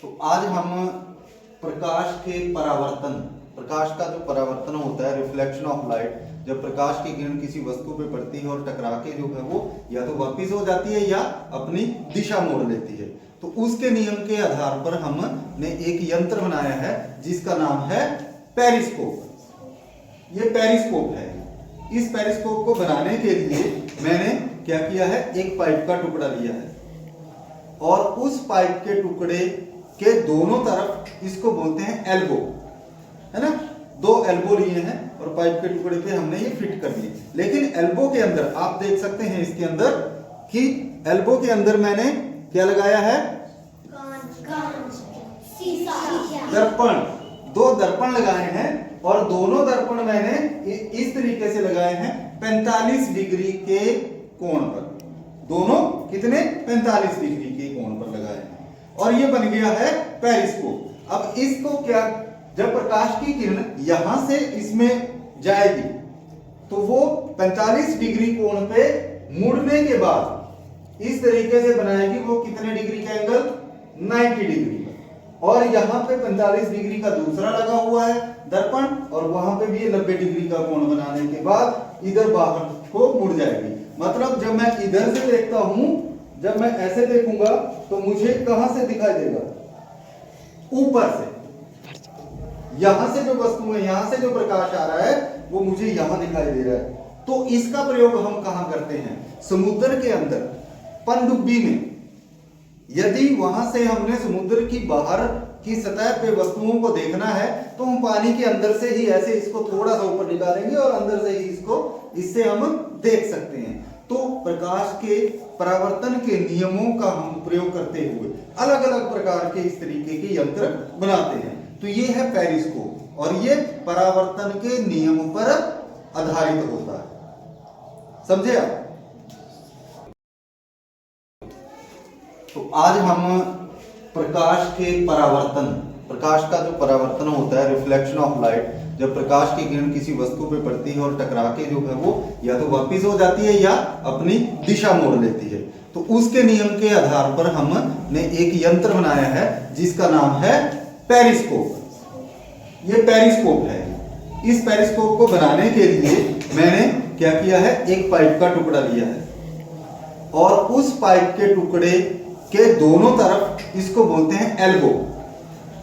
तो आज हम प्रकाश के परावर्तन, प्रकाश का जो परावर्तन होता है, रिफ्लेक्शन ऑफ लाइट, जब प्रकाश की किरण किसी वस्तु पे पड़ती है और टकरा के जो है वो या तो वापिस हो जाती है या अपनी दिशा मोड़ लेती है, तो उसके नियम के आधार पर हमने एक यंत्र बनाया है जिसका नाम है पेरिस्कोप। ये पेरिस्कोप है। इस पेरिस्कोप को बनाने के लिए मैंने क्या किया है, एक पाइप का टुकड़ा लिया है और उस पाइप के टुकड़े के दोनों तरफ इसको बोलते हैं एल्बो, है ना। दो एल्बो लिए हैं और पाइप के टुकड़े पे हमने ये फिट कर दिए। लेकिन एल्बो के अंदर आप देख सकते हैं इसके अंदर कि एल्बो के अंदर मैंने क्या लगाया है, दर्पण। दो दर्पण लगाए हैं और दोनों दर्पण मैंने इस तरीके से लगाए हैं 45 डिग्री के कोण पर। दोनों कितने, 45 डिग्री के कोण पर लगाए हैं और ये बन गया है पेरिस्कोप। अब इसको क्या, जब प्रकाश की किरण यहां से इसमें जाएगी तो वो 45 डिग्री कोण पे मुड़ने के बाद इस तरीके से बनाएगी। वो कितने डिग्री का एंगल, 90 डिग्री का। और यहां पे 45 डिग्री का दूसरा लगा हुआ है दर्पण और वहां पे भी 90 डिग्री का कोण बनाने के बाद इधर बाहर को मुड़ जाएगी। मतलब जब मैं इधर से देखता हूं, जब मैं ऐसे देखूंगा तो मुझे कहां से दिखाई देगा, ऊपर से। यहां से जो वस्तु है, यहां से जो प्रकाश आ रहा है वो मुझे यहां दिखाई दे रहा है। तो इसका प्रयोग हम कहां करते हैं, समुद्र के अंदर पनडुब्बी में। यदि वहां से हमने समुद्र की बाहर की सतह पे वस्तुओं को देखना है तो हम पानी के अंदर से ही ऐसे इसको थोड़ा सा ऊपर निकालेंगे और अंदर से ही इससे हम देख सकते हैं। तो प्रकाश के परावर्तन के नियमों का हम प्रयोग करते हुए अलग अलग प्रकार के इस तरीके के यंत्र बनाते हैं। तो ये है पेरिस्कोप और ये परावर्तन के नियम पर आधारित होता है। समझे आप? तो आज हम प्रकाश के परावर्तन, प्रकाश का जो परावर्तन होता है, रिफ्लेक्शन ऑफ लाइट, जब प्रकाश की किरण किसी वस्तु पे पड़ती है और टकरा के जो है वो या तो वापिस हो जाती है या अपनी दिशा मोड़ लेती है, तो उसके नियम के आधार पर हमने एक यंत्र बनाया है जिसका नाम है पेरिस्कोप। ये पेरिस्कोप है। इस पेरिस्कोप को बनाने के लिए मैंने क्या किया है, एक पाइप का टुकड़ा लिया है और उस पाइप के टुकड़े के दोनों तरफ इसको बोलते हैं एल्बो,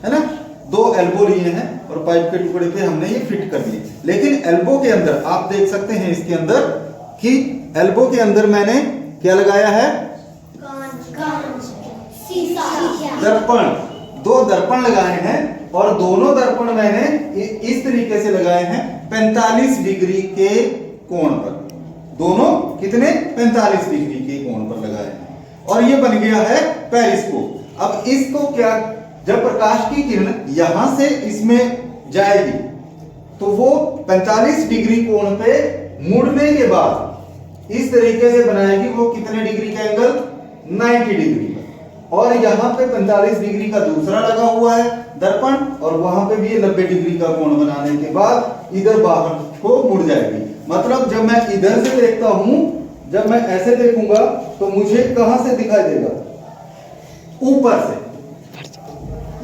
है ना। दो एल्बो लिए हैं और पाइप के टुकड़े पे हमने ये फिट कर दिए। लेकिन एल्बो के अंदर आप देख सकते हैं इसके अंदर कि एल्बो के अंदर मैंने क्या लगाया है, दर्पण। दो दर्पण लगाए हैं और दोनों दर्पण मैंने इस तरीके से लगाए हैं 45 डिग्री के कोण पर। दोनों कितने, 45 डिग्री के कोण पर लगाए हैं और ये बन गया है पेरिस्कोप। अब इसको क्या, जब प्रकाश की किरण यहां से इसमें जाएगी तो वो 45 डिग्री कोण पे मुड़ने के बाद इस तरीके से बनाएगी। वो कितने डिग्री का एंगल, 90 डिग्री का। और यहां पे 45 डिग्री का दूसरा लगा हुआ है दर्पण और वहां पे भी 90 डिग्री का कोण बनाने के बाद इधर बाहर को मुड़ जाएगी। मतलब जब मैं इधर से देखता हूं, जब मैं ऐसे देखूंगा तो मुझे कहां से दिखाई देगा, ऊपर से।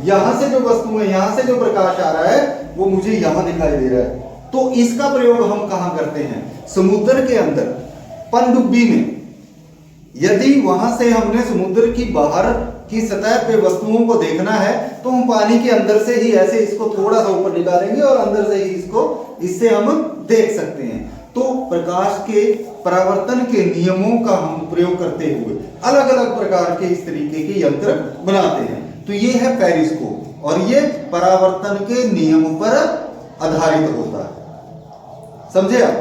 यहां से जो वस्तु है, यहां से जो प्रकाश आ रहा है वो मुझे यहां दिखाई दे रहा है। तो इसका प्रयोग हम कहां करते हैं, समुद्र के अंदर पनडुब्बी में। यदि वहां से हमने समुद्र की बाहर की सतह पे वस्तुओं को देखना है तो हम पानी के अंदर से ही ऐसे इसको थोड़ा सा ऊपर निकालेंगे और अंदर से ही इससे हम देख सकते हैं। तो प्रकाश के परावर्तन के नियमों का हम प्रयोग करते हुए अलग अलग प्रकार के इस तरीके के यंत्र बनाते हैं। तो ये है पेरिस्कोप और ये परावर्तन के नियम पर आधारित होता है। समझे आप?